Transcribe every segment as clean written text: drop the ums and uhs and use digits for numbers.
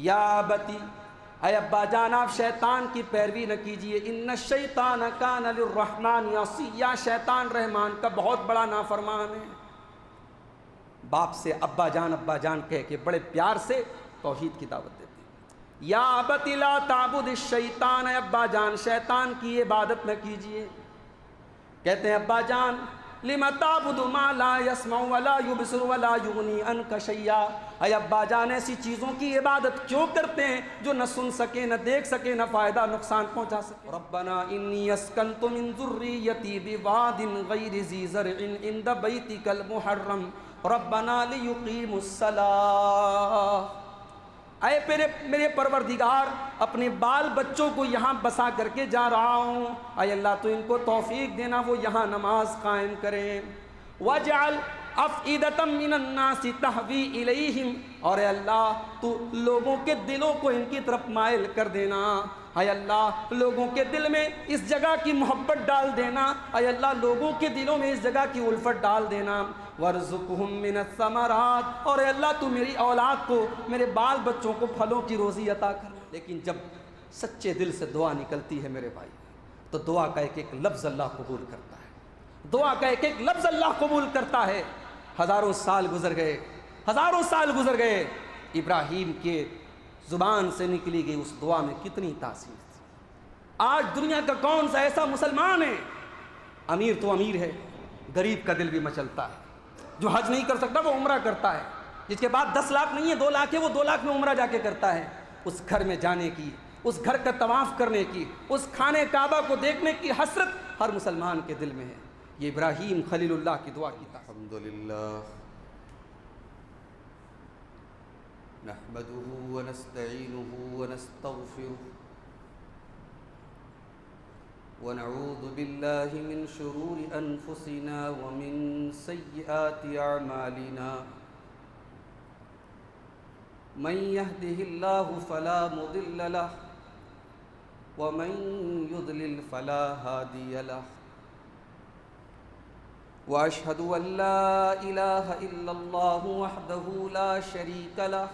یا ابتی، اے ابا جان آپ شیطان کی پیروی نہ کیجیے، ان الشیطان کان للرحمن عصیا، شیطان رحمان کا بہت بڑا نافرمان ہے۔ باپ سے ابا جان کہہ کے بڑے پیار سے توحید کی دعوت دیتے ہیں۔ یا ابت لا تعبد الشیطان، اے ابا جان شیطان کی عبادت نہ کیجیے۔ کہتے ہیں ابا جان لم تعبد ما لا يسمع ولا يبصر ولا يغني عنك شيئا، اے ابا جان ایسی چیزوں کی عبادت کیوں کرتے ہیں جو نہ سن سکے، نہ دیکھ سکے، نہ فائدہ نقصان پہنچا سکے۔ ربنا انی اسکنت من ذریتی بواد غیر ذی زرع عند بیتک المحرم ربنا لیقیموا الصلاۃ، اے میرے پروردگار اپنے بال بچوں کو یہاں بسا کر کے جا رہا ہوں، اے اللہ تو ان کو توفیق دینا وہ یہاں نماز قائم کریں۔ وَاجْعَلْ أَفْئِدَةً مِّنَ النَّاسِ تَهْوِي إِلَيْهِمْ، اور اے اللہ تو لوگوں کے دلوں کو ان کی طرف مائل کر دینا، اے اللہ لوگوں کے دل میں اس جگہ کی محبت ڈال دینا، اے اللہ لوگوں کے دلوں میں اس جگہ کی الفت ڈال دینا۔ وَارْزُقْهُم مِّنَ الثَّمَرَاتِ، اور اے اللہ تو میری اولاد کو، میرے بال بچوں کو پھلوں کی روزی عطا کر۔ لیکن جب سچے دل سے دعا نکلتی ہے میرے بھائی تو دعا کا ایک ایک لفظ اللہ قبول کرتا ہے، دعا کا ایک ایک لفظ اللہ قبول کرتا ہے۔ ہزاروں سال گزر گئے، ابراہیم کے زبان سے نکلی گئی اس دعا میں کتنی تاثیر تھی۔ آج دنیا کا کون سا ایسا مسلمان ہے، امیر تو امیر ہے، غریب کا دل بھی مچلتا ہے، جو حج نہیں کر سکتا وہ عمرہ کرتا ہے، جس کے بعد 10 لاکھ نہیں ہے 2 لاکھ ہے وہ 2 لاکھ میں عمرہ جا کے کرتا ہے۔ اس گھر میں جانے کی، اس گھر کا طواف کرنے کی، اس خانے کعبہ کو دیکھنے کی حسرت ہر مسلمان کے دل میں ہے۔ یہ ابراہیم خلیل اللہ کی دعا کی تاثیر۔ الحمدللہ نحمده ونستعینه ونستغفره ونعوذ باللہ من شرور انفسنا ومن سیئات اعمالنا، من يهده الله فلا مضل له ومن يضلل فلا هادي له، واشهد ان لا اله الا الله وحده لا شريك له،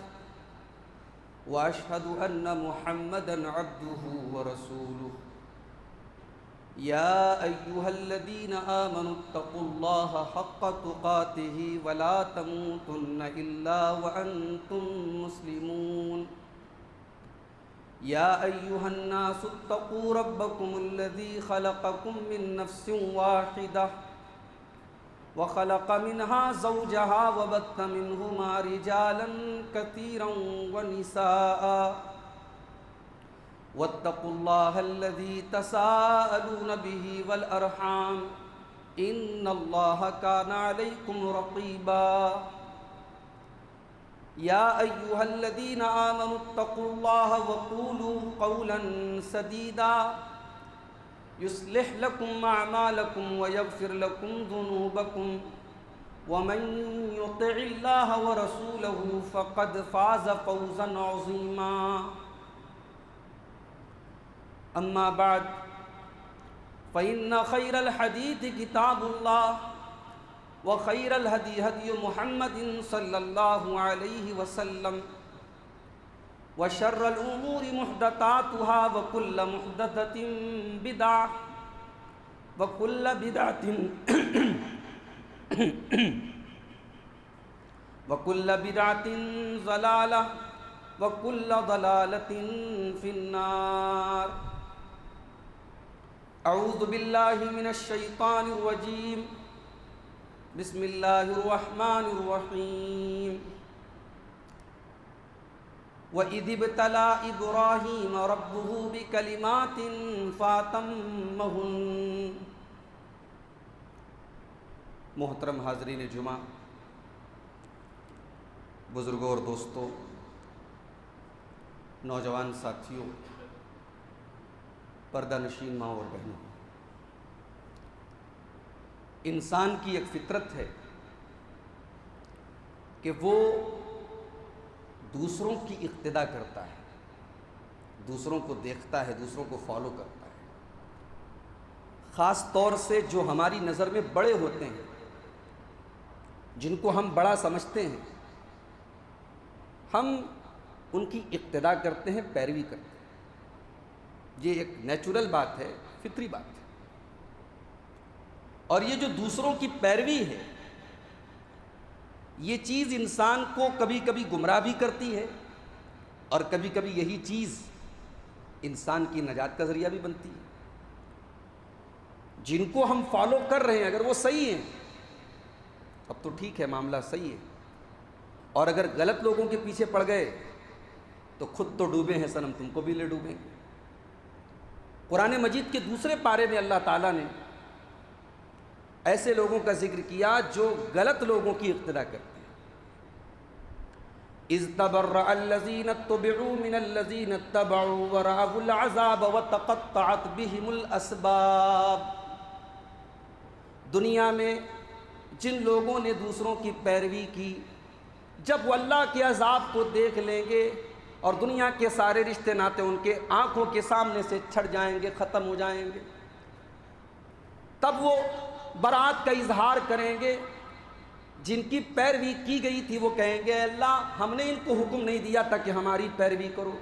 واشهد ان محمدا عبده ورسوله، يا ايها الذين امنوا اتقوا الله حق تقاته ولا تموتن الا وانتم مسلمون، يا ايها الناس اتقوا ربكم الذي خلقكم من نفس واحده وخلق منها زوجها وبث منهما رجالا كثيرا ونساء، واتقوا الله الذي تساءلون به والأرحام إن الله كان عليكم رقيبا، يا أيها الذين آمنوا اتقوا الله وقولوا قولا سديدا يصلح لكم أعمالكم ويغفر لكم ذنوبكم، ومن يطع الله ورسوله فقد فاز فوزا عظيما، أما بعد فإن خير الحديث كتاب الله، وخير الهدي هدي محمد صلى الله عليه وسلم، وشر الأمور محدثاتها وكل محدثة بدعة وكل بدعة وكل بدعة ضلالة وكل ضلالة في النار۔ اعوذ باللہ من الشیطان الرجیم، بسم اللہ الرحمن الرحیم۔ وَإِذِ ابْتَلَىٰ إِبْرَاهِيمَ رَبُّهُ بِكَلِمَاتٍ فَأَتَمَّهُنَّ۔ محترم حاضرین جمعہ، بزرگوں اور دوستوں، نوجوان ساتھیوں، پردہ نشین ماں اور بہنوں، انسان کی ایک فطرت ہے کہ وہ دوسروں کی اقتداء کرتا ہے، دوسروں کو دیکھتا ہے، دوسروں کو فالو کرتا ہے، خاص طور سے جو ہماری نظر میں بڑے ہوتے ہیں، جن کو ہم بڑا سمجھتے ہیں، ہم ان کی اقتدا کرتے ہیں، پیروی کرتے ہیں۔ یہ ایک نیچرل بات ہے، فطری بات ہے۔ اور یہ جو دوسروں کی پیروی ہے، یہ چیز انسان کو کبھی کبھی گمراہ بھی کرتی ہے، اور کبھی کبھی یہی چیز انسان کی نجات کا ذریعہ بھی بنتی ہے۔ جن کو ہم فالو کر رہے ہیں اگر وہ صحیح ہیں اب تو ٹھیک ہے، معاملہ صحیح ہے، اور اگر غلط لوگوں کے پیچھے پڑ گئے تو خود تو ڈوبے ہیں صنم، تم کو بھی لے ڈوبیں گے۔ قرآن مجید کے دوسرے پارے میں اللہ تعالیٰ نے ایسے لوگوں کا ذکر کیا جو غلط لوگوں کی اقتدا کرتے ہیں۔ اذ تبرأ الذین اتبعوا من الذین اتبعوا ورأوا العذاب وتقطعت بهم الاسباب۔ دنیا میں جن لوگوں نے دوسروں کی پیروی کی، جب وہ اللہ کے عذاب کو دیکھ لیں گے اور دنیا کے سارے رشتے ناتے ان کے آنکھوں کے سامنے سے چھٹ جائیں گے، ختم ہو جائیں گے، تب وہ برات کا اظہار کریں گے۔ جن کی پیروی کی گئی تھی وہ کہیں گے اللہ ہم نے ان کو حکم نہیں دیا تھا کہ ہماری پیروی کرو۔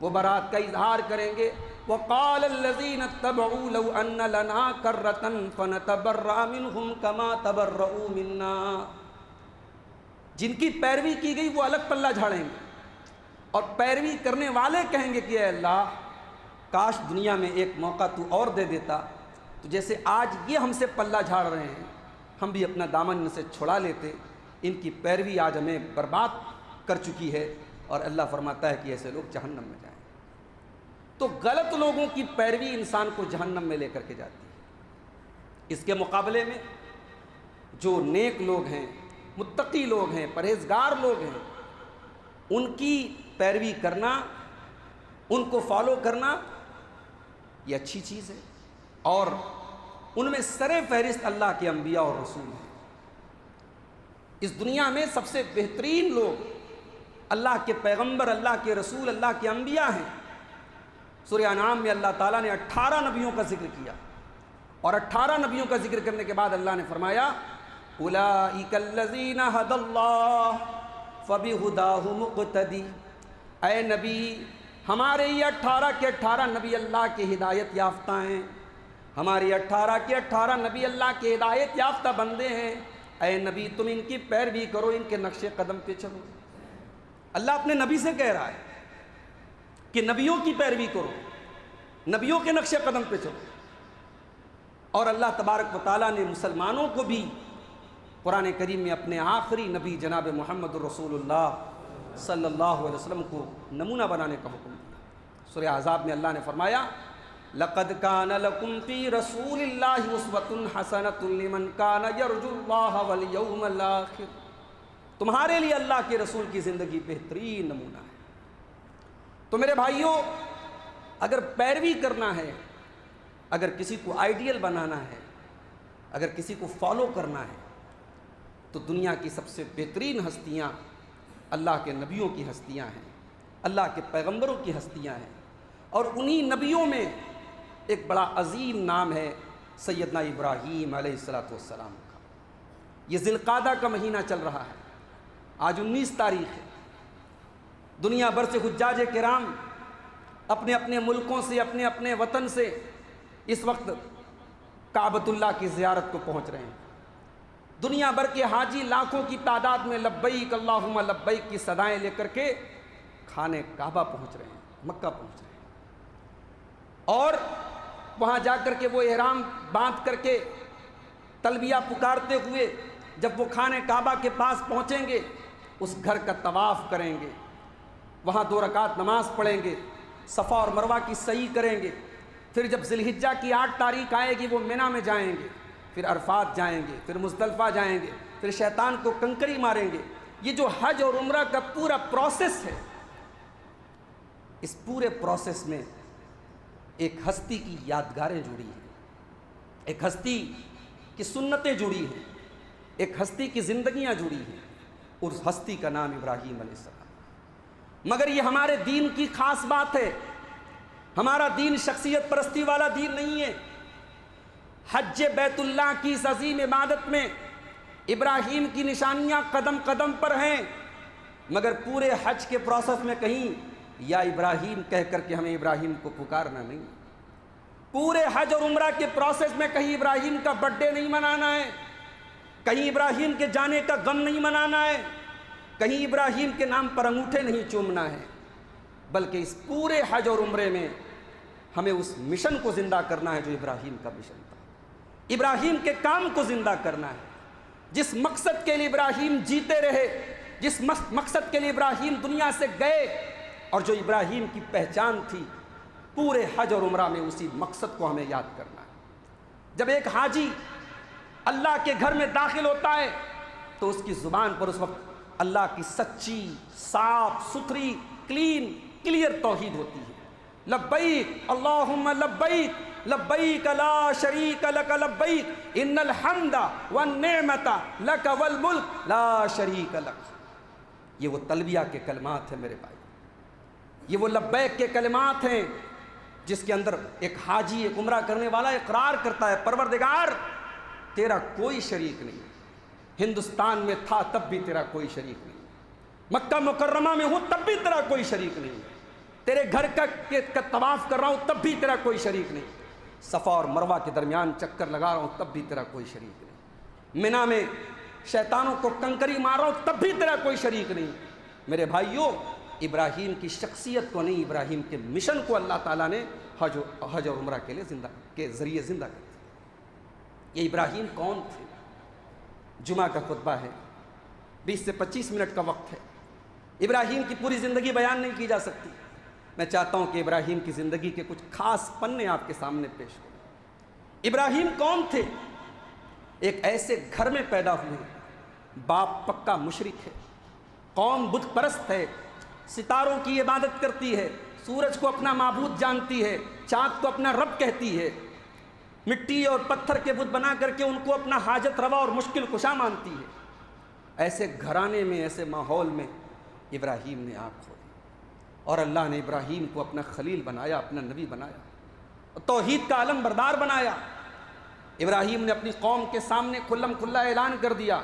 وہ برات کا اظہار کریں گے۔ وقال الذين اتبعوا لو ان لنا كرة فنتبرأ منهم كما تبرؤوا منا۔ جن کی پیروی کی گئی وہ الگ پلہ جھاڑیں گے، اور پیروی کرنے والے کہیں گے کہ اے اللہ کاش دنیا میں ایک موقع تو اور دے دیتا، تو جیسے آج یہ ہم سے پلہ جھاڑ رہے ہیں ہم بھی اپنا دامن ان سے چھڑا لیتے۔ ان کی پیروی آج ہمیں برباد کر چکی ہے، اور اللہ فرماتا ہے کہ ایسے لوگ جہنم میں جائیں۔ تو غلط لوگوں کی پیروی انسان کو جہنم میں لے کر کے جاتی ہے۔ اس کے مقابلے میں جو نیک لوگ ہیں، متقی لوگ ہیں، پرہیزگار لوگ ہیں، ان کی پیروی کرنا، ان کو فالو کرنا یہ اچھی چیز ہے، اور ان میں سر فہرست اللہ کے انبیاء اور رسول ہیں۔ اس دنیا میں سب سے بہترین لوگ اللہ کے پیغمبر، اللہ کے رسول، اللہ کے انبیاء ہیں۔ سورہ انعام میں اللہ تعالیٰ نے 18 نبیوں کا ذکر کیا، اور 18 نبیوں کا ذکر کرنے کے بعد اللہ نے فرمایا اولئک الذین ھدی اللہ فبہداہ مقتدی۔ اے نبی ہمارے یہ 18 کے 18 نبی اللہ کے ہدایت یافتہ ہیں، ہمارے 18 کے 18 نبی اللہ کے ہدایت یافتہ بندے ہیں۔ اے نبی تم ان کی پیروی کرو، ان کے نقش قدم پہ چلو۔ اللہ اپنے نبی سے کہہ رہا ہے کہ نبیوں کی پیروی کرو، نبیوں کے نقش قدم پہ چلو۔ اور اللہ تبارک و تعالیٰ نے مسلمانوں کو بھی قرآن کریم میں اپنے آخری نبی جناب محمد الرسول اللہ صلی اللہ علیہ وسلم کو نمونہ بنانے کا حکم دیا۔ سورہ احزاب میں اللہ نے فرمایا لَقَدْ كَانَ لَكُمْ فِي رَسُولِ اللَّهِ أُسْوَةٌ حَسَنَةٌ لِمَنْ كَانَ يَرْجُو اللَّهَ وَالْيَوْمَ الْآخِرَ۔ تمہارے لیے اللہ کے رسول کی زندگی بہترین نمونہ ہے۔ تو میرے بھائیوں، اگر پیروی کرنا ہے، اگر کسی کو آئیڈیل بنانا ہے، اگر کسی کو فالو کرنا ہے، تو دنیا کی سب سے بہترین ہستیاں اللہ کے نبیوں کی ہستیاں ہیں، اللہ کے پیغمبروں کی ہستیاں ہیں، اور انہی نبیوں میں ایک بڑا عظیم نام ہے سیدنا ابراہیم علیہ السلام کا۔ یہ ذی القعدہ کا مہینہ چل رہا ہے، آج 19 تاریخ ہے۔ دنیا بھر سے حجاج کرام اپنے اپنے ملکوں سے، اپنے اپنے وطن سے اس وقت کعبۃ اللہ کی زیارت کو پہنچ رہے ہیں۔ دنیا بھر کے حاجی لاکھوں کی تعداد میں لبیک اللہم لبیک کی صدائیں لے کر کے خانے کعبہ پہنچ رہے ہیں، مکہ پہنچ رہے ہیں، اور وہاں جا کر کے وہ احرام باندھ کر کے تلبیہ پکارتے ہوئے جب وہ خانے کعبہ کے پاس پہنچیں گے، اس گھر کا طواف کریں گے، وہاں 2 رکعت نماز پڑھیں گے، صفا اور مروہ کی سعی کریں گے، پھر جب ذی الحجہ کی 8 تاریخ آئے گی وہ منی میں جائیں گے، پھر عرفات جائیں گے، پھر مزدلفہ جائیں گے، پھر شیطان کو کنکری ماریں گے۔ یہ جو حج اور عمرہ کا پورا پروسیس ہے، اس پورے پروسیس میں ایک ہستی کی یادگاریں جڑی ہیں، ایک ہستی کی سنتیں جڑی ہیں، ایک ہستی کی زندگیاں جڑی ہیں، اور اس ہستی کا نام ابراہیم علیہ السلام۔ مگر یہ ہمارے دین کی خاص بات ہے، ہمارا دین شخصیت پرستی والا دین نہیں ہے۔ حج بیت اللہ کی اس عظیم عبادت میں ابراہیم کی نشانیاں قدم قدم پر ہیں۔ مگر پورے حج کے پروسیس میں کہیں یا ابراہیم کہہ کر کے ہمیں ابراہیم کو پکارنا نہیں، پورے حج اور عمرہ کے پروسیس میں کہیں ابراہیم کا برتھ ڈے نہیں منانا ہے، کہیں ابراہیم کے جانے کا غم نہیں منانا ہے، کہیں ابراہیم کے نام پر انگوٹھے نہیں چومنا ہے، بلکہ اس پورے حج اور عمرے میں ہمیں اس مشن کو زندہ کرنا ہے جو ابراہیم کا مشن تھا، ابراہیم کے کام کو زندہ کرنا ہے، جس مقصد کے لیے ابراہیم جیتے رہے، جس مقصد کے لیے ابراہیم دنیا سے گئے، اور جو ابراہیم کی پہچان تھی، پورے حج اور عمرہ میں اسی مقصد کو ہمیں یاد کرنا ہے۔ جب ایک حاجی اللہ کے گھر میں داخل ہوتا ہے تو اس کی زبان پر اس وقت اللہ کی سچی، صاف ستھری، کلیئر توحید ہوتی ہے۔ لبیک اللہم لبیک لبیک لا شریک لک لبیک ان الحمد والنعمت لک والملک لا شریک لک۔ یہ وہ تلبیہ کے کلمات ہیں میرے بھائی، یہ وہ لبیک کے کلمات ہیں جس کے اندر ایک حاجی، ایک عمرہ کرنے والا اقرار کرتا ہے پروردگار تیرا کوئی شریک نہیں، ہندوستان میں تھا تب بھی تیرا کوئی شریک نہیں، مکہ مکرمہ میں ہوں تب بھی تیرا کوئی شریک نہیں، تیرے گھر کا طواف کر رہا ہوں تب بھی تیرا کوئی شریک نہیں، صفا اور مروہ کے درمیان چکر لگا رہا ہوں تب بھی تیرا کوئی شریک نہیں، منی میں شیطانوں کو کنکری مار رہا ہوں تب بھی تیرا کوئی شریک نہیں۔ میرے بھائیوں، ابراہیم کی شخصیت کو نہیں، ابراہیم کے مشن کو اللہ تعالیٰ نے حج اور عمرہ کے ذریعے زندہ کر دیا۔ یہ ابراہیم کون تھے؟ جمعہ کا خطبہ ہے، 20 سے 25 منٹ کا وقت ہے، ابراہیم کی پوری زندگی بیان نہیں کی جا سکتی۔ میں چاہتا ہوں کہ ابراہیم کی زندگی کے کچھ خاص پنے آپ کے سامنے پیش ہوں۔ ابراہیم کون تھے؟ ایک ایسے گھر میں پیدا ہوئے، باپ پکا مشرک ہے، قوم بت پرست ہے، ستاروں کی عبادت کرتی ہے، سورج کو اپنا معبود جانتی ہے، چاند کو اپنا رب کہتی ہے، مٹی اور پتھر کے بت بنا کر کے ان کو اپنا حاجت روا اور مشکل کشا مانتی ہے۔ ایسے گھرانے میں، ایسے ماحول میں ابراہیم نے آنکھ کھولی اور اللہ نے ابراہیم کو اپنا خلیل بنایا، اپنا نبی بنایا، توحید کا علم بردار بنایا۔ ابراہیم نے اپنی قوم کے سامنے کھلم کھلا اعلان کر دیا،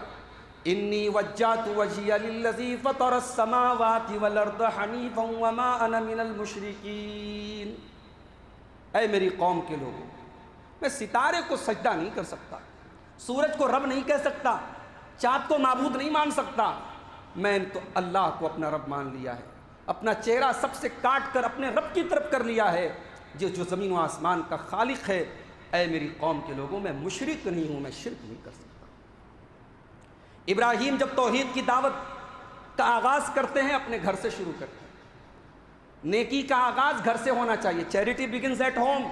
انی وجہت وجہی للذی فطر السماوات والارض حنیفا وما انا من المشرکین۔ اے میری قوم کے لوگوں، میں ستارے کو سجدہ نہیں کر سکتا، سورج کو رب نہیں کہہ سکتا، چاند کو معبود نہیں مان سکتا، میں نے تو اللہ کو اپنا رب مان لیا ہے، اپنا چہرہ سب سے کاٹ کر اپنے رب کی طرف کر لیا ہے جو زمین و آسمان کا خالق ہے۔ اے میری قوم کے لوگوں، میں مشرک نہیں ہوں، میں شرک نہیں کر سکتا۔ ابراہیم جب توحید کی دعوت کا آغاز کرتے ہیں اپنے گھر سے شروع کرتے ہیں۔ نیکی کا آغاز گھر سے ہونا چاہیے، چیریٹی بگنز ایٹ ہوم،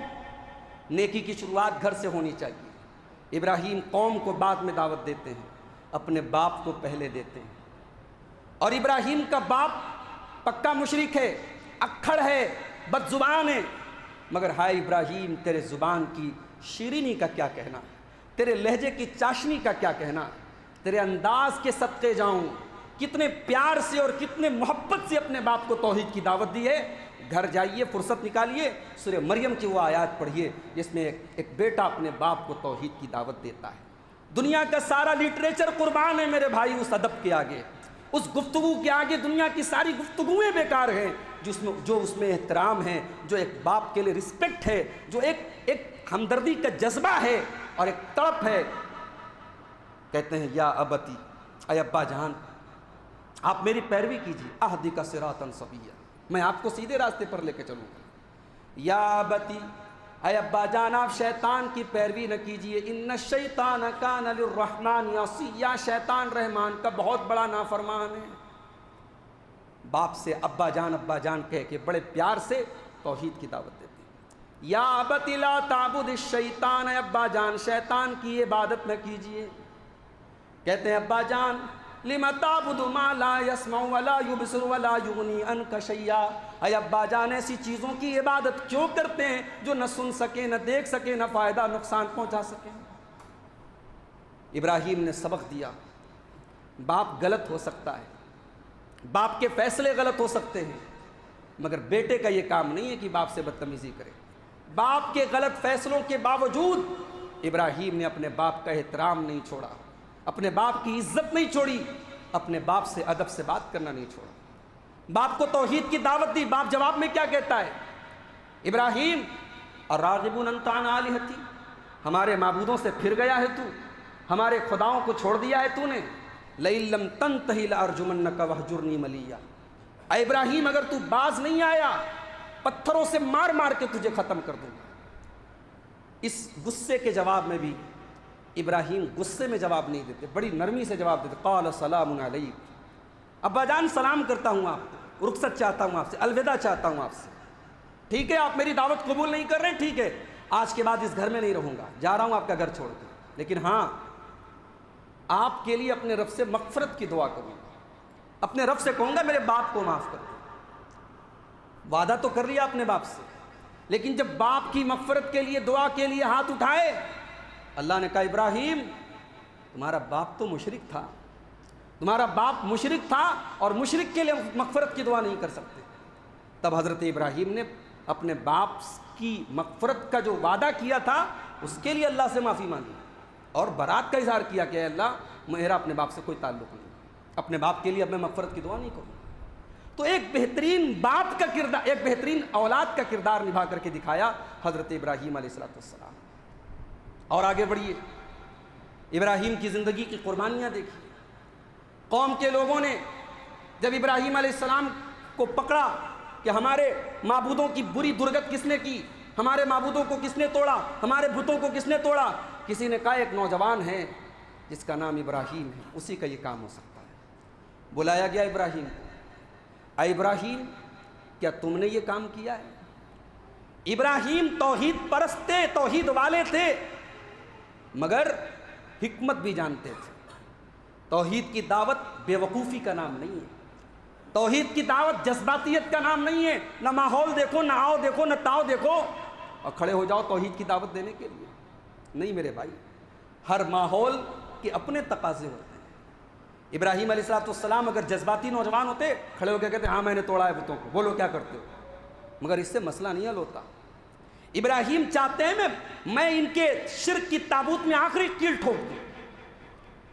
نیکی کی شروعات گھر سے ہونی چاہیے۔ ابراہیم قوم کو بعد میں دعوت دیتے ہیں، اپنے باپ کو پہلے دیتے ہیں، اور ابراہیم کا باپ پکا مشرک ہے، اکھڑ ہے، بد زبان ہے، مگر ہائے ابراہیم تیرے زبان کی شیرینی کا کیا کہنا، تیرے لہجے کی چاشنی کا کیا کہنا، تیرے انداز کے صدقے جاؤں، کتنے پیار سے اور کتنے محبت سے اپنے باپ کو توحید کی دعوت دی ہے۔ گھر جائیے، فرصت نکالیے، سورہ مریم کی وہ آیات پڑھیے جس میں ایک بیٹا اپنے باپ کو توحید کی دعوت دیتا ہے۔ دنیا کا سارا لٹریچر قربان ہے میرے بھائی اس ادب کے آگے، اس گفتگو کے آگے دنیا کی ساری گفتگویں بیکار ہیں جو اس میں احترام ہے، جو ایک باپ کے لیے رسپیکٹ ہے، جو ایک ہمدردی کا جذبہ ہے اور ایک تڑپ ہے۔ کہتے ہیں یا ابتی، اے ابا جان آپ میری پیروی کیجیے، اہدک صراطا سویا، میں آپ کو سیدھے راستے پر لے کے چلوں گا۔ یا ابتی، اے ابا جان آپ شیطان کی پیروی نہ کیجیے، ان الشیطان کان للرحمن عصیا، شیطان رحمان کا بہت بڑا نافرمان ہے۔ باپ سے ابا جان کہہ کے بڑے پیار سے توحید کی دعوت دیتے ہیں۔ یا ابت لا تعبد الشیطان، اے ابا جان شیطان کی عبادت نہ کیجیے۔ کہتے ہیں ابا جان لم تعبد ما لا يسمع ولا يبصر ولا يغني عنك شيئا، اے ابا جان ایسی چیزوں کی عبادت کیوں کرتے ہیں جو نہ سن سکے، نہ دیکھ سکے، نہ فائدہ نقصان پہنچا سکے۔ ابراہیم نے سبق دیا، باپ غلط ہو سکتا ہے، باپ کے فیصلے غلط ہو سکتے ہیں، مگر بیٹے کا یہ کام نہیں ہے کہ باپ سے بدتمیزی کرے۔ باپ کے غلط فیصلوں کے باوجود ابراہیم نے اپنے باپ کا احترام نہیں چھوڑا، اپنے باپ کی عزت نہیں چھوڑی، اپنے باپ سے ادب سے بات کرنا نہیں چھوڑا. باپ کو توحید کی دعوت دی. باپ جواب میں کیا کہتا ہے؟ ابراہیم اراغب انت عن آلہتی، ہمارے معبودوں سے پھر گیا ہے تو، ہمارے خداؤں کو چھوڑ دیا ہے تو نے. لئن لم تنتہی لارجمنک وہجرنی ملیا. اے ابراہیم اگر تو باز نہیں آیا پتھروں سے مار مار کے تجھے ختم کر دوں گا. اس غصے کے جواب میں بھی ابراہیم غصے میں جواب نہیں دیتے، بڑی نرمی سے جواب دیتے. قال سلام علیک، ابا جان سلام کرتا ہوں آپ کو، رخصت چاہتا ہوں آپ سے، الوداع چاہتا ہوں آپ سے. ٹھیک ہے آپ میری دعوت قبول نہیں کر رہے، ٹھیک ہے آج کے بعد اس گھر میں نہیں رہوں گا، جا رہا ہوں آپ کا گھر چھوڑ کے، لیکن ہاں آپ کے لیے اپنے رب سے مغفرت کی دعا کروں گا، اپنے رب سے کہوں گا میرے باپ کو معاف کر دو. وعدہ تو کر لیا اپنے باپ سے، لیکن جب باپ کی مغفرت کے لیے دعا کے لیے ہاتھ اٹھائے، اللہ نے کہا ابراہیم تمہارا باپ تو مشرک تھا، تمہارا باپ مشرک تھا اور مشرک کے لیے مغفرت کی دعا نہیں کر سکتے. تب حضرت ابراہیم نے اپنے باپ کی مغفرت کا جو وعدہ کیا تھا اس کے لیے اللہ سے معافی مانگی اور برات کا اظہار کیا کہ اے اللہ میرا اپنے باپ سے کوئی تعلق نہیں، اپنے باپ کے لیے اب میں مغفرت کی دعا نہیں کروں. تو ایک بہترین باپ کا کردار، ایک بہترین اولاد کا کردار نبھا کر کے دکھایا حضرت ابراہیم علیہ السلام. اور آگے بڑھیے، ابراہیم کی زندگی کی قربانیاں دیکھیے. قوم کے لوگوں نے جب ابراہیم علیہ السلام کو پکڑا کہ ہمارے معبودوں کی بری درگت کس نے کی، ہمارے معبودوں کو کس نے توڑا، ہمارے بتوں کو کس نے توڑا، کسی نے کہا ایک نوجوان ہے جس کا نام ابراہیم ہے، اسی کا یہ کام ہو سکتا ہے. بلایا گیا ابراہیم کو. اے ابراہیم کیا تم نے یہ کام کیا ہے؟ ابراہیم توحید پرست تھے، توحید والے تھے، مگر حکمت بھی جانتے تھے. توحید کی دعوت بے وقوفی کا نام نہیں ہے، توحید کی دعوت جذباتیت کا نام نہیں ہے. نہ ماحول دیکھو، نہ آؤ دیکھو، نہ تاؤ دیکھو اور کھڑے ہو جاؤ توحید کی دعوت دینے کے لیے. نہیں میرے بھائی، ہر ماحول کے اپنے تقاضے ہوتے ہیں. ابراہیم علیہ السلام اگر جذباتی نوجوان ہوتے کھڑے ہو کے کہتے ہاں میں نے توڑا ہے بتوں کو، بولو کیا کرتے ہو، مگر اس سے مسئلہ نہیں حل ہوتا. ابراہیم چاہتے ہیں میں ان کے شرک کی تابوت میں آخری کیل ٹھوک دوں،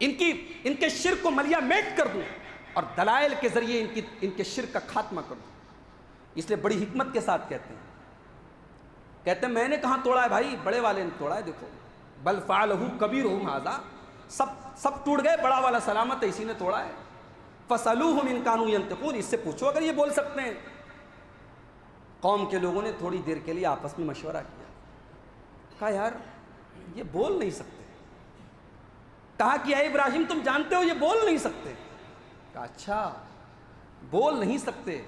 ان کے شرک کو ملیا میٹ کر دوں اور دلائل کے ذریعے ان کے شرک کا خاتمہ کر دوں. اس لیے بڑی حکمت کے ساتھ کہتے ہیں میں نے کہاں توڑا ہے بھائی، بڑے والے نے توڑا ہے، دیکھو بل فعلہ کبیرہم ھذا، سب ٹوٹ گئے، بڑا والا سلامت ہے، اسی نے توڑا ہے. فسألوہم ان کانوا ینطقون، اس سے پوچھو اگر یہ بول سکتے ہیں. قوم کے لوگوں نے تھوڑی دیر کے لیے آپس میں مشورہ کیا، کہا یار یہ بول نہیں سکتے. کہا کہ اے ابراہیم تم جانتے ہو یہ بول نہیں سکتے. کہا اچھا بول نہیں سکتے،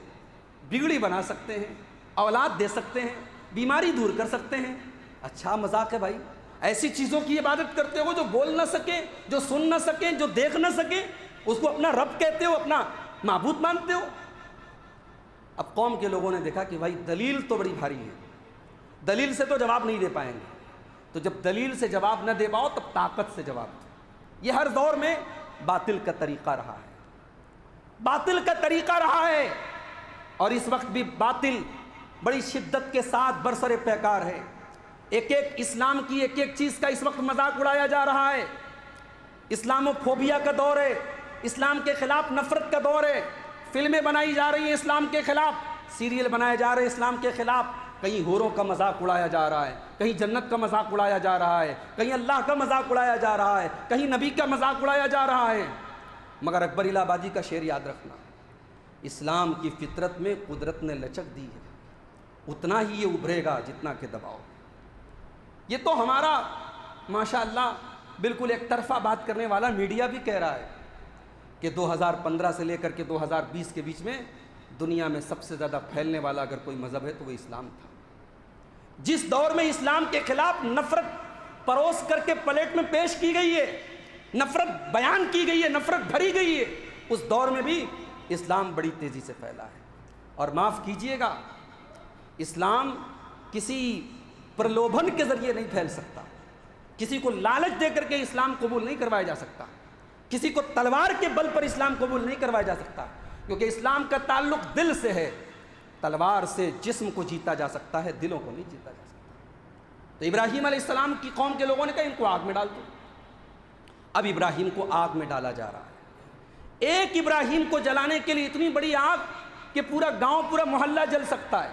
بگڑی بنا سکتے ہیں، اولاد دے سکتے ہیں، بیماری دور کر سکتے ہیں. اچھا مذاق ہے بھائی، ایسی چیزوں کی عبادت کرتے ہو جو بول نہ سکیں، جو سن نہ سکیں، جو دیکھ نہ سکیں، اس کو اپنا رب کہتے ہو، اپنا معبود مانتے ہو. اب قوم کے لوگوں نے دیکھا کہ بھائی دلیل تو بڑی بھاری ہے، دلیل سے تو جواب نہیں دے پائیں گے، تو جب دلیل سے جواب نہ دے پاؤ تب طاقت سے جواب دو. یہ ہر دور میں باطل کا طریقہ رہا ہے، باطل کا طریقہ رہا ہے، اور اس وقت بھی باطل بڑی شدت کے ساتھ برسر پیکار ہے. ایک اسلام کی ایک چیز کا اس وقت مذاق اڑایا جا رہا ہے. اسلامو فوبیا کا دور ہے، اسلام کے خلاف نفرت کا دور ہے. فلمیں بنائی جا رہی ہیں اسلام کے خلاف، سیریل بنائے جا رہے ہیں اسلام کے خلاف. کہیں حوروں کا مذاق اڑایا جا رہا ہے، کہیں جنت کا مذاق اڑایا جا رہا ہے، کہیں اللہ کا مذاق اڑایا جا رہا ہے، کہیں نبی کا مذاق اڑایا جا رہا ہے. مگر اکبر الہ آبادی کا شعر یاد رکھنا، اسلام کی فطرت میں قدرت نے لچک دی ہے، اتنا ہی یہ ابھرے گا جتنا کہ دباؤ. یہ تو ہمارا ماشاءاللہ بالکل ایک طرفہ بات کرنے والا میڈیا بھی کہہ رہا ہے کہ 2015 سے لے کر کے 2020 کے بیچ میں دنیا میں سب سے زیادہ پھیلنے والا اگر کوئی مذہب ہے تو وہ اسلام تھا. جس دور میں اسلام کے خلاف نفرت پروس کر کے پلیٹ میں پیش کی گئی ہے، نفرت بیان کی گئی ہے، نفرت بھری گئی ہے، اس دور میں بھی اسلام بڑی تیزی سے پھیلا ہے. اور معاف کیجئے گا، اسلام کسی پرلوبھن کے ذریعے نہیں پھیل سکتا، کسی کو لالچ دے کر کے اسلام قبول نہیں کروایا جا سکتا، کسی کو تلوار کے بل پر اسلام قبول نہیں کروایا جا سکتا، کیونکہ اسلام کا تعلق دل سے ہے. تلوار سے جسم کو جیتا جا سکتا ہے، دلوں کو نہیں جیتا جا سکتا. تو ابراہیم علیہ السلام کی قوم کے لوگوں نے کہا ان کو آگ میں ڈال دو. اب ابراہیم کو آگ میں ڈالا جا رہا ہے. ایک ابراہیم کو جلانے کے لیے اتنی بڑی آگ کہ پورا گاؤں پورا محلہ جل سکتا ہے،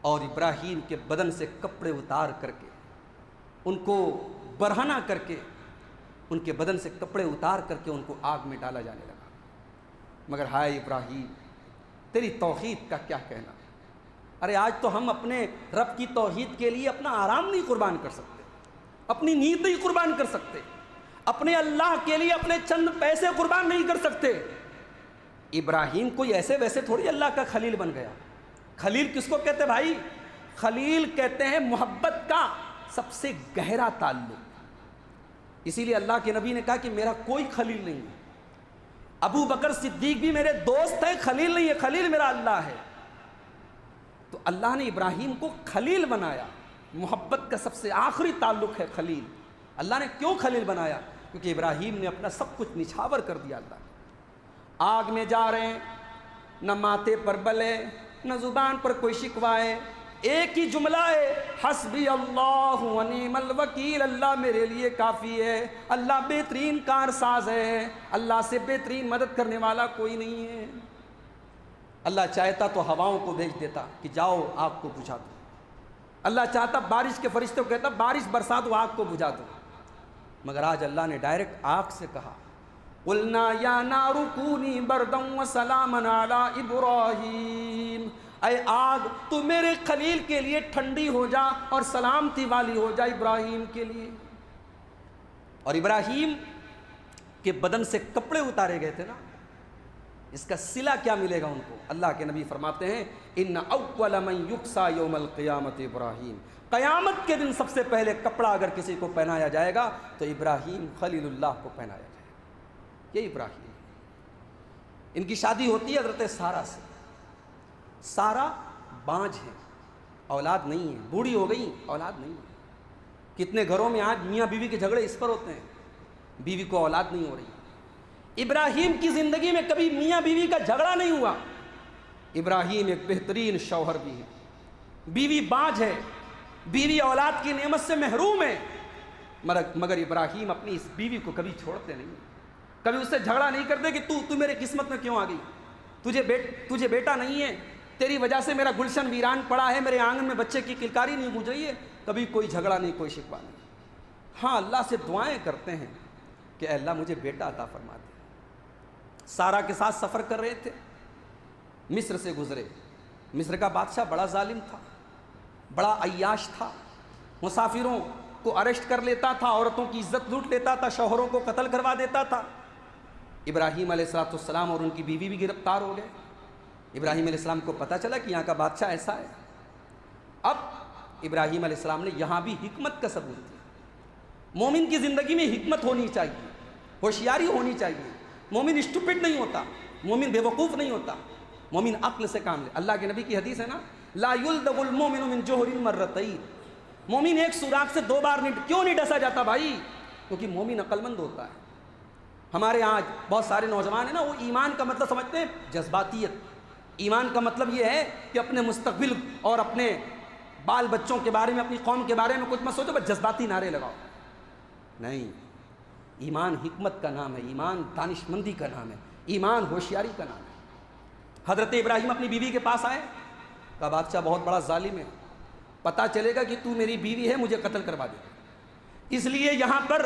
اور ابراہیم کے بدن سے کپڑے اتار کر کے ان کو برہنہ کر کے ان کے بدن سے کپڑے اتار کر کے ان کو آگ میں ڈالا جانے لگا۔ مگر ہائے ابراہیم، تیری توحید کا کیا کہنا؟ ارے آج تو ہم اپنے رب کی توحید کے لیے اپنا آرام نہیں قربان کر سکتے، اپنی نیند نہیں قربان کر سکتے، اپنے اللہ کے لیے اپنے چند پیسے قربان نہیں کر سکتے۔ ابراہیم کوئی ایسے ویسے تھوڑی اللہ کا خلیل بن گیا۔ خلیل کس کو کہتے بھائی؟ خلیل کہتے ہیں محبت کا سب سے گہرا تعلق۔ اسی لیے اللہ کے نبی نے کہا کہ میرا کوئی خلیل نہیں ہے۔ ابو بکر صدیق بھی میرے دوست ہیں، خلیل نہیں ہے، خلیل میرا اللہ ہے۔ تو اللہ نے ابراہیم کو خلیل بنایا، محبت کا سب سے آخری تعلق ہے خلیل۔ اللہ نے کیوں خلیل بنایا؟ کیونکہ ابراہیم نے اپنا سب کچھ نچھاور کر دیا اللہ نے۔ آگ میں جا رہے ہیں، نہ ماتھے پر بل ہے، نہ زبان پر کوئی شکوہ ہے، ایک ہی جملہ ہے، حسبی اللہ و نعم الوکیل، اللہ میرے لیے کافی ہے، اللہ بہترین کارساز ہے، اللہ سے بہترین مدد کرنے والا کوئی نہیں ہے۔ اللہ چاہتا تو ہواؤں کو بھیج دیتا کہ جاؤ آگ کو بجھا دو، اللہ چاہتا بارش کے فرشتوں کو کہتا بارش برسا دو، آگ کو بجھا دو، مگر آج اللہ نے ڈائریکٹ آگ سے کہا قلنا یا نار کونی بردا وسلاما علی ابراہیم، اے آگ تو میرے خلیل کے لیے ٹھنڈی ہو جا اور سلامتی والی ہو جا ابراہیم کے لیے۔ اور ابراہیم کے بدن سے کپڑے اتارے گئے تھے نا، اس کا صلہ کیا ملے گا ان کو؟ اللہ کے نبی فرماتے ہیں ان اول من یکسا یوم القیامت ابراہیم، قیامت کے دن سب سے پہلے کپڑا اگر کسی کو پہنایا جائے گا تو ابراہیم خلیل اللہ کو پہنایا جائے گا۔ یہ ابراہیم، ان کی شادی ہوتی ہے حضرت سارہ سے۔ سارہ بانجھ ہے، اولاد نہیں ہے، بوڑھی ہو گئی، اولاد نہیں ہے۔ کتنے گھروں میں آج میاں بیوی کے جھگڑے اس پر ہوتے ہیں، بیوی کو اولاد نہیں ہو رہی۔ ابراہیم کی زندگی میں کبھی میاں بیوی کا جھگڑا نہیں ہوا۔ ابراہیم ایک بہترین شوہر بھی ہے، بیوی بانجھ ہے، بیوی اولاد کی نعمت سے محروم ہے، مگر ابراہیم اپنی اس بیوی کو کبھی چھوڑتے نہیں، کبھی اس سے جھگڑا نہیں کرتے کہ تو میرے قسمت میں کیوں آ گئی، تجھے بیٹا نہیں ہے، تیری وجہ سے میرا گلشن ویران پڑا ہے، میرے آنگن میں بچے کی کلکاری نہیں گونج رہی ہے۔ کبھی کوئی جھگڑا نہیں، کوئی شکوہ نہیں۔ ہاں اللہ سے دعائیں کرتے ہیں کہ اے اللہ مجھے بیٹا عطا فرما دے۔ سارہ کے ساتھ سفر کر رہے تھے، مصر سے گزرے۔ مصر کا بادشاہ بڑا ظالم تھا، بڑا عیاش تھا، مسافروں کو اریسٹ کر لیتا تھا، عورتوں کی عزت لوٹ لیتا تھا، شوہروں کو قتل کروا دیتا تھا۔ ابراہیم علیہ السلام اور ان کی بیوی بھی گرفتار ہو گئے۔ ابراہیم علیہ السلام کو پتہ چلا کہ یہاں کا بادشاہ ایسا ہے۔ اب ابراہیم علیہ السلام نے یہاں بھی حکمت کا ثبوت دیا۔ مومن کی زندگی میں حکمت ہونی چاہیے، ہوشیاری ہونی چاہیے۔ مومن اسٹوپڈ نہیں ہوتا، مومن بے وقوف نہیں ہوتا، مومن عقل سے کام لے۔ اللہ کے نبی کی حدیث ہے نا، لا یلدغ المؤمن من جوہر مرتین، مومن ایک سوراخ سے دو بار کیوں نہیں ڈسا جاتا بھائی؟ کیونکہ مومن عقل مند ہوتا ہے۔ ہمارے آج بہت سارے نوجوان ہیں نا، وہ ایمان کا مطلب سمجھتے ہیں جذباتیت۔ ایمان کا مطلب یہ ہے کہ اپنے مستقبل اور اپنے بال بچوں کے بارے میں، اپنی قوم کے بارے میں کچھ مت سوچو، بس جذباتی نعرے لگاؤ۔ نہیں، ایمان حکمت کا نام ہے، ایمان دانش مندی کا نام ہے، ایمان ہوشیاری کا نام ہے۔ حضرت ابراہیم اپنی بیوی کے پاس آئے، کہا بادشاہ بہت بڑا ظالم ہے، پتہ چلے گا کہ تو میری بیوی ہے، مجھے قتل کروا دے گا، اس لیے یہاں پر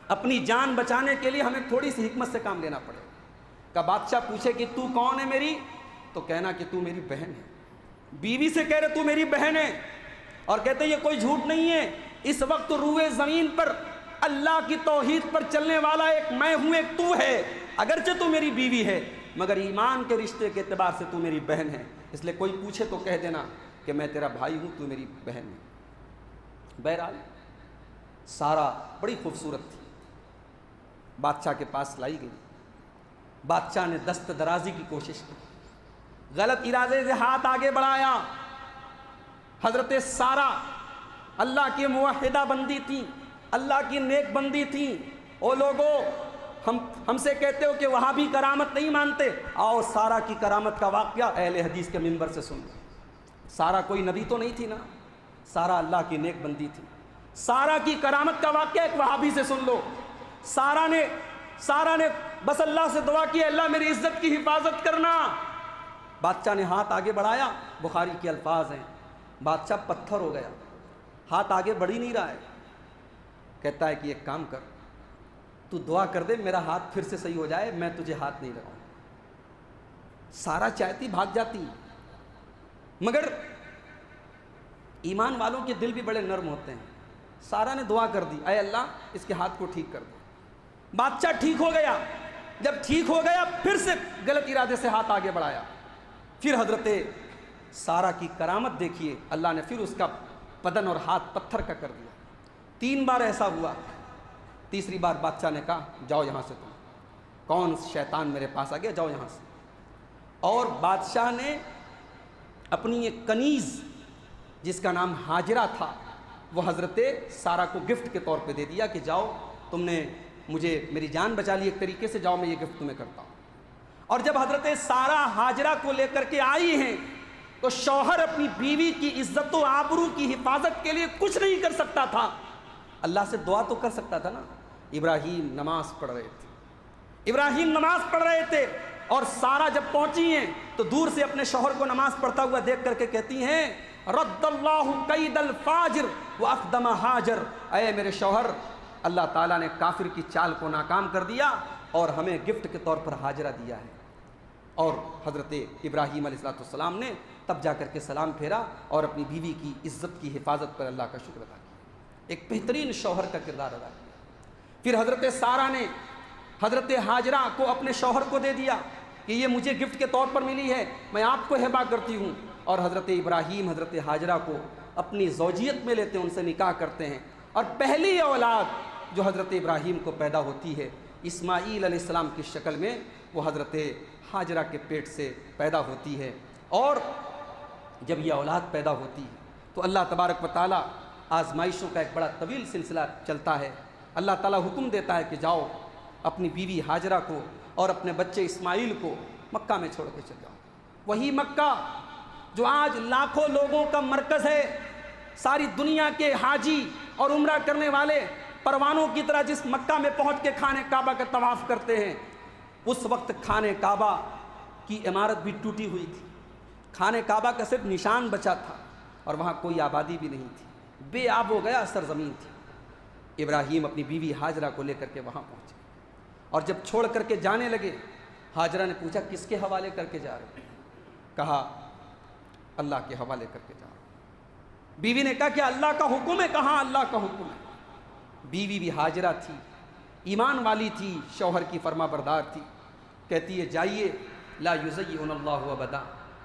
اپنی جان بچانے کے لیے ہمیں تھوڑی سی حکمت سے کام لینا پڑے گا۔ کہ بادشاہ پوچھے کہ تو کون ہے میری، تو کہنا کہ تو میری بہن ہے۔ بیوی سے کہہ رہے تو میری بہن ہے، اور کہتے یہ کوئی جھوٹ نہیں ہے، اس وقت روئے زمین پر اللہ کی توحید پر چلنے والا ایک میں ہوں، ایک تو ہے، اگرچہ تو میری بیوی ہے مگر ایمان کے رشتے کے اعتبار سے تو میری بہن ہے، اس لیے کوئی پوچھے تو کہہ دینا کہ میں تیرا بھائی ہوں، تو میری بہن ہے۔ بہرحال سارہ بڑی خوبصورت تھی، بادشاہ کے پاس لائی گئی۔ بادشاہ نے دست درازی کی کوشش کی، غلط ارادے سے ہاتھ آگے بڑھایا۔ حضرت سارہ اللہ کی موحدہ بندی تھی، اللہ کی نیک بندی تھی۔ او لوگو، ہم سے کہتے ہو کہ وہاں بھی کرامت نہیں مانتے، آؤ سارہ کی کرامت کا واقعہ اہل حدیث کے منبر سے سن لو۔ سارہ کوئی نبی تو نہیں تھی نا، سارہ اللہ کی نیک بندی تھی۔ سارہ کی کرامت کا واقعہ ایک وہابی سے سن لو۔ سارہ نے بس اللہ سے دعا کی اللہ میری عزت کی حفاظت کرنا. بادشاہ نے ہاتھ آگے بڑھایا, بخاری کے الفاظ ہیں, بادشاہ پتھر ہو گیا, ہاتھ آگے بڑھ ہی نہیں رہا ہے. کہتا ہے کہ ایک کام کر, تو دعا کر دے میرا ہاتھ پھر سے صحیح ہو جائے, میں تجھے ہاتھ نہیں لگاؤں. سارا چاہتی بھاگ جاتی, مگر ایمان والوں کے دل بھی بڑے نرم ہوتے ہیں. سارا نے دعا کر دی, اے اللہ اس کے ہاتھ کو ٹھیک کر دو. بادشاہ ٹھیک ہو گیا. جب ٹھیک ہو گیا پھر سے غلط ارادے سے ہاتھ آگے بڑھایا. پھر حضرت سارا کی کرامت دیکھیے, اللہ نے پھر اس کا بدن اور ہاتھ پتھر کا کر دیا. 3 بار ایسا ہوا. تیسری بار بادشاہ نے کہا جاؤ یہاں سے, تم کون شیطان میرے پاس آ گیا, جاؤ یہاں سے. اور بادشاہ نے اپنی ایک کنیز جس کا نام ہاجرہ تھا وہ حضرت سارا کو گفٹ کے طور پہ دے دیا کہ جاؤ تم نے مجھے میری جان بچا لی ایک طریقے سے, جاؤ میں یہ گفٹ تمہیں کرتا ہوں. اور جب حضرت سارا ہاجرہ کو لے کر کے آئی ہیں تو شوہر اپنی بیوی کی عزت و آبرو کی حفاظت کے لیے کچھ نہیں کر سکتا تھا, اللہ سے دعا تو کر سکتا تھا نا. ابراہیم نماز پڑھ رہے تھے, ابراہیم نماز پڑھ رہے تھے, اور سارا جب پہنچی ہیں تو دور سے اپنے شوہر کو نماز پڑھتا ہوا دیکھ کر کے کہتی ہیں رد اللہ قید الفاجر واقدم ہاجر, اے میرے شوہر اللہ تعالیٰ نے کافر کی چال کو ناکام کر دیا اور ہمیں گفٹ کے طور پر ہاجرہ دیا ہے. اور حضرت ابراہیم علیہ السلام نے تب جا کر کے سلام پھیرا اور اپنی بیوی کی عزت کی حفاظت پر اللہ کا شکر ادا کیا, ایک بہترین شوہر کا کردار ادا کیا. پھر حضرت سارا نے حضرت ہاجرہ کو اپنے شوہر کو دے دیا کہ یہ مجھے گفٹ کے طور پر ملی ہے, میں آپ کو ہبہ کرتی ہوں. اور حضرت ابراہیم حضرت ہاجرہ کو اپنی زوجیت میں لیتے ہیں, ان سے نکاح کرتے ہیں. اور پہلی اولاد جو حضرت ابراہیم کو پیدا ہوتی ہے اسماعیل علیہ السلام کی شکل میں, وہ حضرت ہاجرہ کے پیٹ سے پیدا ہوتی ہے. اور جب یہ اولاد پیدا ہوتی ہے تو اللہ تبارک و تعالیٰ آزمائشوں کا ایک بڑا طویل سلسلہ چلتا ہے. اللہ تعالیٰ حکم دیتا ہے کہ جاؤ اپنی بیوی ہاجرہ کو اور اپنے بچے اسماعیل کو مکہ میں چھوڑ کے چل جاؤ. وہی مکہ جو آج لاکھوں لوگوں کا مرکز ہے, ساری دنیا کے حاجی اور عمرہ کرنے والے پروانوں کی طرح جس مکہ میں پہنچ کے خانہ کعبہ کا طواف کرتے ہیں, اس وقت خانہ کعبہ کی عمارت بھی ٹوٹی ہوئی تھی. خانہ کعبہ کا صرف نشان بچا تھا اور وہاں کوئی آبادی بھی نہیں تھی, بے آب ہو گیا سرزمین تھی. ابراہیم اپنی بیوی ہاجرہ کو لے کر کے وہاں پہنچے اور جب چھوڑ کر کے جانے لگے, ہاجرہ نے پوچھا کس کے حوالے کر کے جا رہے؟ کہا اللہ کے حوالے کر کے جا رہا ہوں. بیوی نے کہا کہ اللہ کا حکم ہے, کہاں اللہ کا حکم ہے. بیوی بھی ہاجرہ تھی, ایمان والی تھی, شوہر کی فرما بردار تھی. کہتی ہے جائیے لا یضیعن اللہ ابدا,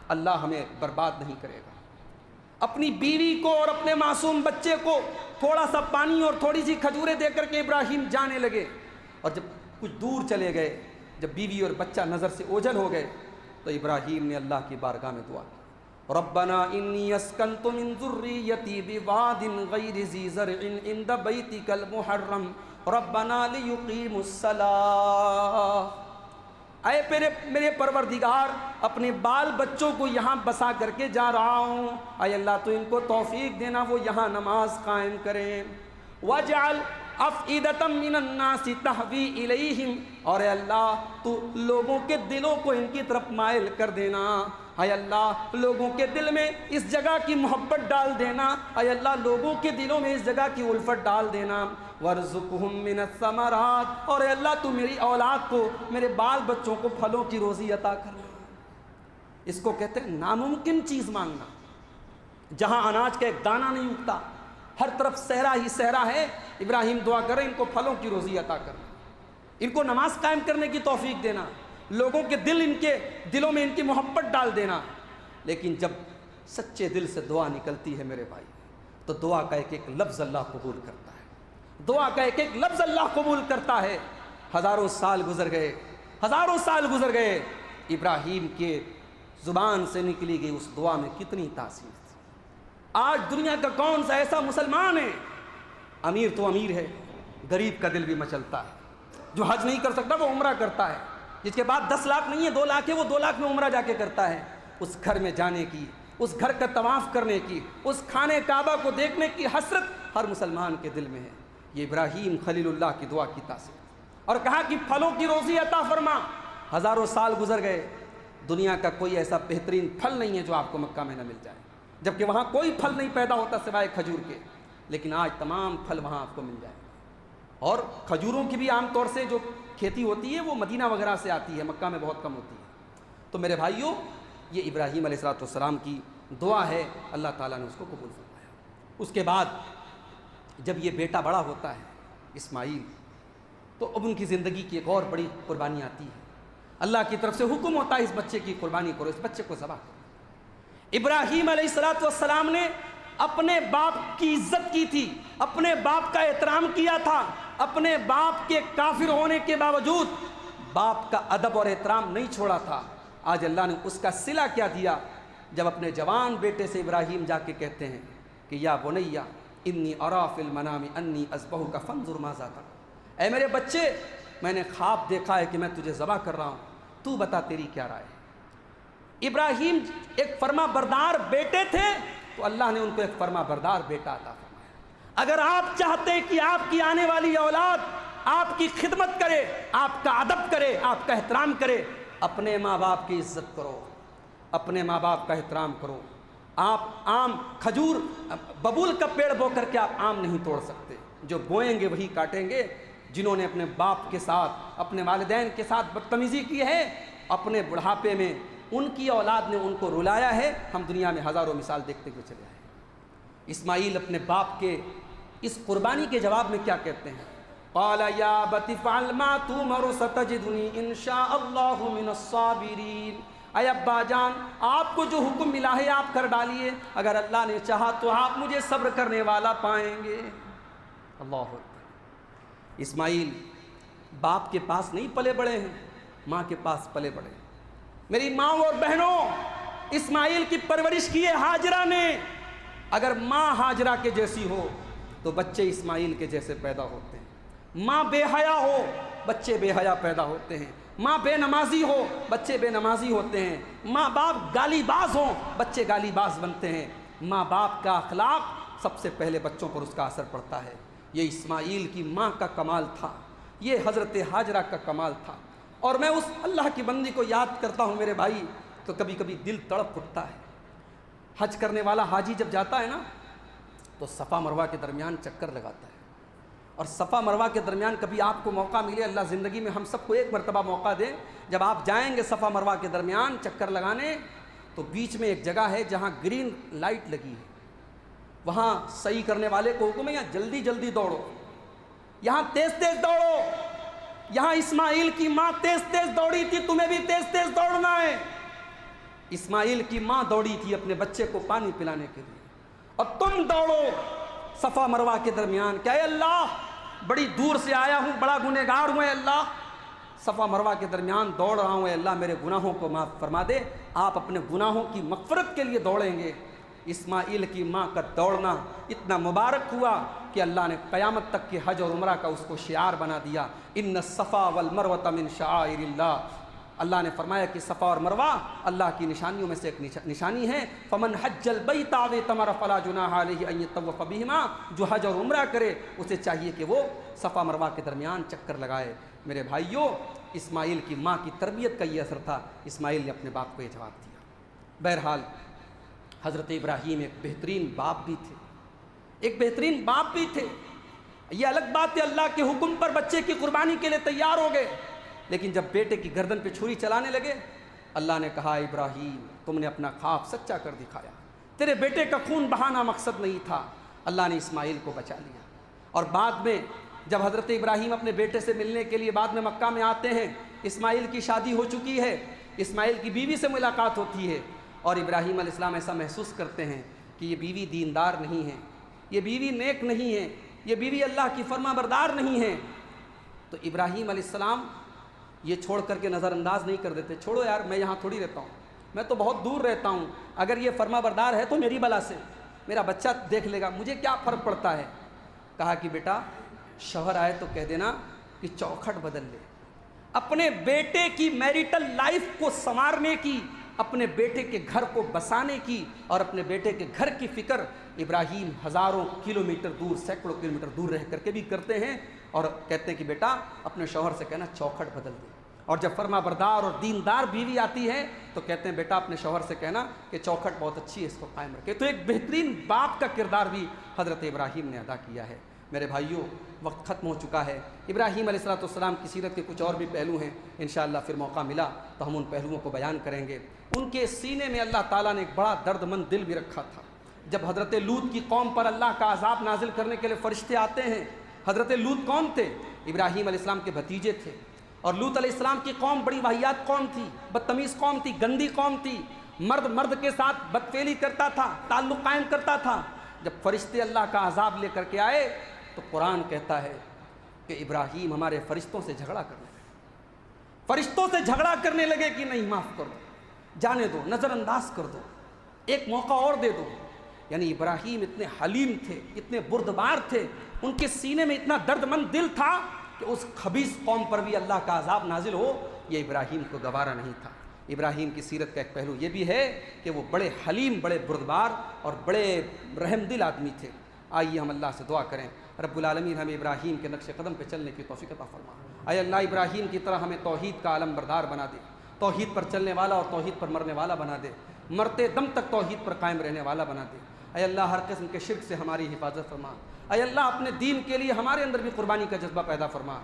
اللہ ہمیں برباد نہیں کرے گا. اپنی بیوی کو اور اپنے معصوم بچے کو تھوڑا سا پانی اور تھوڑی سی کھجوریں دے کر کے ابراہیم جانے لگے. اور جب کچھ دور چلے گئے, جب بیوی اور بچہ نظر سے اوجھل ہو گئے تو ابراہیم نے اللہ کی بارگاہ میں دعا کی, ربنا انی اسکنت من ذریتی بواد غیر ذی زرع عند بیتک المحرم ربنا لیقیموا الصلاۃ, اے میرے پروردگار اپنے بال بچوں کو یہاں بسا کر کے جا رہا ہوں, اے اللہ تو ان کو توفیق دینا وہ یہاں نماز قائم کریں. وجعل افئدۃ من الناس تہوی الیہم, اور اے اللہ تو لوگوں کے دلوں کو ان کی طرف مائل کر دینا. اے اللہ لوگوں کے دل میں اس جگہ کی محبت ڈال دینا, اے اللہ لوگوں کے دلوں میں اس جگہ کی الفت ڈال دینا. وارزقہم من الثمرات, اور اے اللہ تو میری اولاد کو, میرے بال بچوں کو پھلوں کی روزی عطا کرنا. اس کو کہتے ہیں ناممکن چیز مانگنا. جہاں اناج کا ایک دانہ نہیں اگتا, ہر طرف صحرا ہی صحرا ہے, ابراہیم دعا کریں ان کو پھلوں کی روزی عطا کرنا, ان کو نماز قائم کرنے کی توفیق دینا, لوگوں کے دل ان کے دلوں میں ان کی محبت ڈال دینا. لیکن جب سچے دل سے دعا نکلتی ہے میرے بھائی تو دعا کا ایک ایک لفظ اللہ قبول کرتا ہے, دعا کا ایک ایک لفظ اللہ قبول کرتا ہے. ہزاروں سال گزر گئے, ہزاروں سال گزر گئے, ابراہیم کے زبان سے نکلی گئی اس دعا میں کتنی تاثیر تھی. آج دنیا کا کون سا ایسا مسلمان ہے, امیر تو امیر ہے, غریب کا دل بھی مچلتا ہے. جو حج نہیں کر سکتا وہ عمرہ کرتا ہے, جس کے بعد 10 لاکھ نہیں ہے 2 لاکھ ہے وہ 2 لاکھ میں عمرہ جا کے کرتا ہے. اس گھر میں جانے کی, اس گھر کا طواف کرنے کی, اس خانہ کعبہ کو دیکھنے کی حسرت ہر مسلمان کے دل میں ہے. یہ ابراہیم خلیل اللہ کی دعا کی تاثیر. اور کہا کہ پھلوں کی روزی عطا فرما۔ ہزاروں سال گزر گئے، دنیا کا کوئی ایسا بہترین پھل نہیں ہے جو آپ کو مکہ میں نہ مل جائے، جبکہ وہاں کوئی پھل نہیں پیدا ہوتا سوائے کھجور کے، لیکن آج تمام پھل وہاں آپ کو مل جائے۔ اور کھجوروں کی بھی عام طور سے جو کھیتی ہوتی ہے وہ مدینہ وغیرہ سے آتی ہے، مکہ میں بہت کم ہوتی ہے۔ تو میرے بھائیوں، یہ ابراہیم علیہ السلام کی دعا ہے، اللہ تعالیٰ نے اس کو قبول فرمایا۔ اس کے بعد جب یہ بیٹا بڑا ہوتا ہے اسماعیل، تو اب ان کی زندگی کی ایک اور بڑی قربانی آتی ہے۔ اللہ کی طرف سے حکم ہوتا ہے اس بچے کی قربانی کرو، اس بچے کو ذبح کرو۔ ابراہیم علیہ السلام نے اپنے باپ کی عزت کی تھی، اپنے باپ کا احترام کیا تھا، اپنے باپ کے کافر ہونے کے باوجود باپ کا ادب اور احترام نہیں چھوڑا تھا۔ آج اللہ نے اس کا صلہ کیا دیا جب اپنے جوان بیٹے سے ابراہیم جا کے کہتے ہیں کہ یا بنیا انی ارا فی المنام انی اذبحک فانظر ماذا ترى، اے میرے بچے، میں نے خواب دیکھا ہے کہ میں تجھے ذبح کر رہا ہوں، تو بتا تیری کیا رائے ہے۔ ابراہیم ایک فرما بردار بیٹے تھے تو اللہ نے ان کو ایک فرما بردار بیٹا عطا فرمایا۔ اگر آپ چاہتے ہیں کہ آپ کی آنے والی اولاد آپ کی خدمت کرے، آپ کا ادب کرے، آپ کا احترام کرے، اپنے ماں باپ کی عزت کرو، اپنے ماں باپ کا احترام کرو۔ آپ آم، کھجور، ببول کا پیڑ بو کر کے آپ آم نہیں توڑ سکتے، جو بوئیں گے وہی کاٹیں گے۔ جنہوں نے اپنے باپ کے ساتھ، اپنے والدین کے ساتھ بدتمیزی کی ہے، اپنے بڑھاپے میں ان کی اولاد نے ان کو رلایا ہے۔ ہم دنیا میں ہزاروں مثال دیکھتے ہوئے چلے آئے۔ اسماعیل اپنے باپ کے اس قربانی کے جواب میں کیا کہتے ہیں؟ قال یا ابت افعل ما تؤمر ستجدنی ان شاء اللہ من الصابرین، اے ابا جان، آپ کو جو حکم ملا ہے آپ کر ڈالیے، اگر اللہ نے چاہا تو آپ مجھے صبر کرنے والا پائیں گے۔ اللہ اکبر۔ اسماعیل باپ کے پاس نہیں پلے بڑے ہیں، ماں کے پاس پلے بڑے ہیں۔ میری ماں اور بہنوں، اسماعیل کی پرورش کی ہے ہاجرہ نے۔ اگر ماں ہاجرہ کے جیسی ہو تو بچے اسماعیل کے جیسے پیدا ہوتے ہیں۔ ماں بے حیا ہو، بچے بے حیا پیدا ہوتے ہیں۔ ماں بے نمازی ہو، بچے بے نمازی ہوتے ہیں۔ ماں باپ گالی باز ہوں، بچے گالی باز بنتے ہیں۔ ماں باپ کا اخلاق سب سے پہلے بچوں پر اس کا اثر پڑتا ہے۔ یہ اسماعیل کی ماں کا کمال تھا، یہ حضرت ہاجرہ کا کمال تھا۔ اور میں اس اللہ کی بندی کو یاد کرتا ہوں میرے بھائی، تو کبھی کبھی دل تڑپ اٹھتا ہے۔ حج کرنے والا حاجی جب جاتا ہے نا تو صفا مروہ کے درمیان چکر لگاتا ہے، اور صفا مروہ کے درمیان کبھی آپ کو موقع ملے، اللہ زندگی میں ہم سب کو ایک مرتبہ موقع دے، جب آپ جائیں گے صفا مروہ کے درمیان چکر لگانے، تو بیچ میں ایک جگہ ہے جہاں گرین لائٹ لگی ہے، وہاں صحیح کرنے والے کو حکم ہے یہاں جلدی جلدی دوڑو، یہاں تیز تیز دوڑو۔ یہاں اسماعیل کی ماں تیز تیز دوڑی تھی، تمہیں بھی تیز تیز دوڑنا ہے۔ اسماعیل کی ماں دوڑی تھی اپنے بچے کو پانی پلانے کے لیے، اور تم دوڑو صفا مروہ کے درمیان کہ اے اللہ، بڑی دور سے آیا ہوں، بڑا گنہگار ہوں، اے اللہ، صفا مروہ کے درمیان دوڑ رہا ہوں، اے اللہ میرے گناہوں کو معاف فرما دے۔ آپ اپنے گناہوں کی مغفرت کے لیے دوڑیں گے۔ اسماعیل کی ماں کا دوڑنا اتنا مبارک ہوا کہ اللہ نے قیامت تک کے حج اور عمرہ کا اس کو شعار بنا دیا۔ ان الصفا والمروۃ من شعائر اللہ، اللہ نے فرمایا کہ صفا اور مروہ اللہ کی نشانیوں میں سے ایک نشانی ہے۔ فمن حج البیت او اعتمر فلا جناح علیہ ان یطوف بہما، جو حج اور عمرہ کرے اسے چاہیے کہ وہ صفا مروہ کے درمیان چکر لگائے۔ میرے بھائیوں، اسماعیل کی ماں کی تربیت کا یہ اثر تھا، اسماعیل نے اپنے باپ کو یہ جواب دیا۔ بہرحال حضرت ابراہیم ایک بہترین باپ بھی تھے، ایک بہترین باپ بھی تھے۔ یہ الگ بات ہے اللہ کے حکم پر بچے کی قربانی کے لیے تیار ہو گئے، لیکن جب بیٹے کی گردن پہ چھری چلانے لگے، اللہ نے کہا ابراہیم تم نے اپنا خواب سچا کر دکھایا، تیرے بیٹے کا خون بہانا مقصد نہیں تھا۔ اللہ نے اسماعیل کو بچا لیا۔ اور بعد میں جب حضرت ابراہیم اپنے بیٹے سے ملنے کے لیے بعد میں مکہ میں آتے ہیں، اسماعیل کی شادی ہو چکی ہے، اسماعیل کی بیوی سے ملاقات ہوتی ہے، اور ابراہیم علیہ السلام ایسا محسوس کرتے ہیں کہ یہ بیوی دیندار نہیں ہے، یہ بیوی نیک نہیں ہے، یہ بیوی اللہ کی فرما بردار نہیں ہے۔ تو ابراہیم علیہ السلام یہ چھوڑ کر کے نظر انداز نہیں کر دیتے، چھوڑو یار، میں یہاں تھوڑی رہتا ہوں، میں تو بہت دور رہتا ہوں، اگر یہ فرما بردار ہے تو میری بلا سے میرا بچہ دیکھ لے گا، مجھے کیا فرق پڑتا ہے۔ کہا کہ بیٹا شوہر آئے تو کہہ دینا کہ چوکھٹ بدل لے۔ اپنے بیٹے کی میریٹل لائف کو سنوارنے کی، اپنے بیٹے کے گھر کو بسانے کی اور اپنے بیٹے کے گھر کی فکر ابراہیم ہزاروں کلومیٹر دور، سینکڑوں کلومیٹر دور رہ کر کے بھی کرتے ہیں۔ اور کہتے ہیں کہ بیٹا اپنے شوہر سے کہنا چوکھٹ بدل دے، اور جب فرما بردار اور دیندار بیوی آتی ہے تو کہتے ہیں بیٹا اپنے شوہر سے کہنا کہ چوکھٹ بہت اچھی ہے، اس کو قائم رکھے۔ تو ایک بہترین باپ کا کردار بھی حضرت ابراہیم نے ادا کیا ہے۔ میرے بھائیوں، وقت ختم ہو چکا ہے۔ ابراہیم علیہ السلام کی سیرت کے کچھ اور بھی پہلو ہیں، انشاءاللہ پھر موقع ملا تو ہم ان پہلوؤں کو بیان کریں گے۔ ان کے سینے میں اللہ تعالیٰ نے ایک بڑا درد مند دل بھی رکھا تھا۔ جب حضرت لوط کی قوم پر اللہ کا عذاب نازل کرنے کے لیے فرشتے آتے ہیں، حضرت لوط کون تھے؟ ابراہیم علیہ السلام کے بھتیجے تھے، اور لوط علیہ السلام کی قوم بڑی واہیات قوم تھی، بدتمیز قوم تھی، گندی قوم تھی، مرد کے ساتھ بدفعلی کرتا تھا، تعلق قائم کرتا تھا۔ جب فرشتے اللہ کا عذاب لے کر کے آئے تو قرآن کہتا ہے کہ ابراہیم ہمارے فرشتوں سے جھگڑا کرنے لگے، فرشتوں سے جھگڑا کرنے لگے کہ نہیں، معاف کر دو، جانے دو، نظر انداز کر دو، ایک موقع اور دے دو۔ یعنی ابراہیم اتنے حلیم تھے، اتنے بردبار تھے، ان کے سینے میں اتنا درد مند دل تھا کہ اس خبیث قوم پر بھی اللہ کا عذاب نازل ہو، یہ ابراہیم کو گوارا نہیں تھا۔ ابراہیم کی سیرت کا ایک پہلو یہ بھی ہے کہ وہ بڑے حلیم، بڑے بردبار اور بڑے رحم دل آدمی تھے۔ آئیے ہم اللہ سے دعا کریں، رب العالمین ہمیں ابراہیم کے نقش قدم پہ چلنے کی توفیق عطا فرما۔ اے اللہ، ابراہیم کی طرح ہمیں توحید کا علم بردار بنا دے، توحید پر چلنے والا اور توحید پر مرنے والا بنا دے، مرتے دم تک توحید پر قائم رہنے والا بنا دے۔ اے اللہ، ہر قسم کے شرک سے ہماری حفاظت فرما۔ اے اللہ، اپنے دین کے لیے ہمارے اندر بھی قربانی کا جذبہ پیدا فرما۔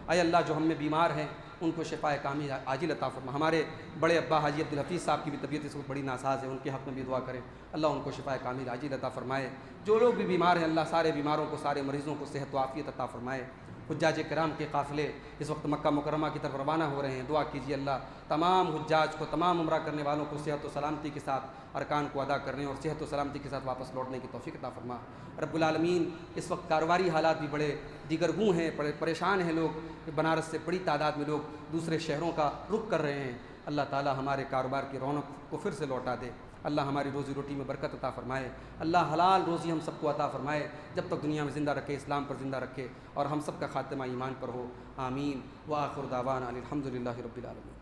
اے اللہ، جو ہم میں بیمار ہیں ان کو شفاء کامل عاجل عطا فرما۔ ہمارے بڑے ابا حاجی عبدالحفیظ صاحب کی بھی طبیعت اس وقت بڑی ناساز ہے، ان کے حق میں بھی دعا کریں، اللہ ان کو شفاء کامل عاجل عطا فرمائے۔ جو لوگ بھی بیمار ہیں اللہ سارے بیماروں کو، سارے مریضوں کو صحت و عافیت عطا فرمائے۔ حجاج کرام کے قافلے اس وقت مکہ مکرمہ کی طرف روانہ ہو رہے ہیں، دعا کیجیے اللہ تمام حجاج کو، تمام عمرہ کرنے والوں کو صحت و سلامتی کے ساتھ ارکان کو ادا کرنے اور صحت و سلامتی کے ساتھ واپس لوٹنے کی توفیق عطا فرما۔ رب العالمین، اس وقت کاروباری حالات بھی بڑے دیگرگوں ہیں، بڑے پریشان ہیں لوگ، بنارس سے بڑی تعداد میں لوگ دوسرے شہروں کا رخ کر رہے ہیں۔ اللہ تعالی ہمارے کاروبار کی رونق کو پھر سے لوٹا دے، اللہ ہماری روزی روٹی میں برکت عطا فرمائے، اللہ حلال روزی ہم سب کو عطا فرمائے، جب تک دنیا میں زندہ رکھے، اسلام پر زندہ رکھے، اور ہم سب کا خاتمہ ایمان پر ہو، آمین۔ وآخر دعوانا الحمدللہ رب العالمین۔